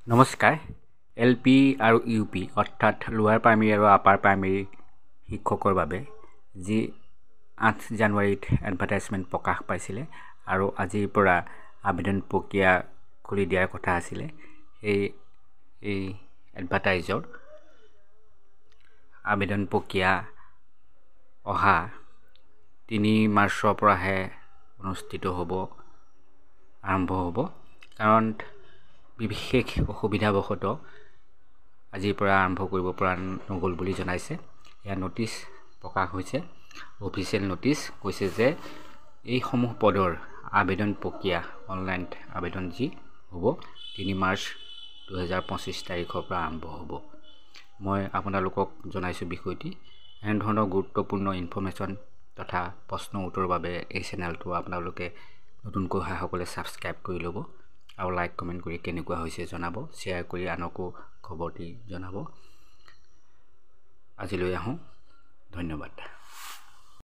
নমস্কাৰ। LP আৰু UP অৰ্থাৎ লোৱাৰ প্ৰাইমেৰী আৰু আপাৰ প্ৰাইমেৰী শিক্ষকৰ বাবে যি 8 জানুৱাৰীত এডভাৰটাইজমেণ্ট প্ৰকাশ পাইছিলে আৰু আজিৰ পৰা আবেদন প্ৰক্ৰিয়া খুলি দিয়াৰ কথা আছিলে, এই এডভাৰটাইজৰ আবেদন প্ৰক্ৰিয়া অহা 3 মাৰ্চৰ পৰাহে অনুষ্ঠিত হ'ব, আৰম্ভ হ'ব। কাৰণ বিশেষ অসুবিধাবশতঃ আজিৰ পৰা আৰম্ভ কৰিব পৰা নগ'ল বুলি জনাইছে। এয়া নটিচ প্ৰকাশ হৈছে, অফিচিয়েল নটিচ কৈছে যে এইসমূহ পদৰ আবেদন প্ৰক্ৰিয়া অনলাইন আবেদন যি হ'ব 3 মাৰ্চ 2025 তাৰিখৰ পৰা আৰম্ভ হ'ব। মই আপোনালোকক জনাইছোঁ বিষয়টি। এনেধৰণৰ গুৰুত্বপূৰ্ণ ইনফৰ্মেশ্যন তথা প্ৰশ্ন উত্তৰৰ বাবে এই চেনেলটো আপোনালোকে নতুনকৈ অহাসকলে ছাবস্ক্ৰাইব কৰি ল'ব আৰু লাইক কমেণ্ট কৰি কেনেকুৱা হৈছে জনাব, শ্বেয়াৰ কৰি আনকো খবৰটি জনাব। আজিলৈ আহোঁ, ধন্যবাদ।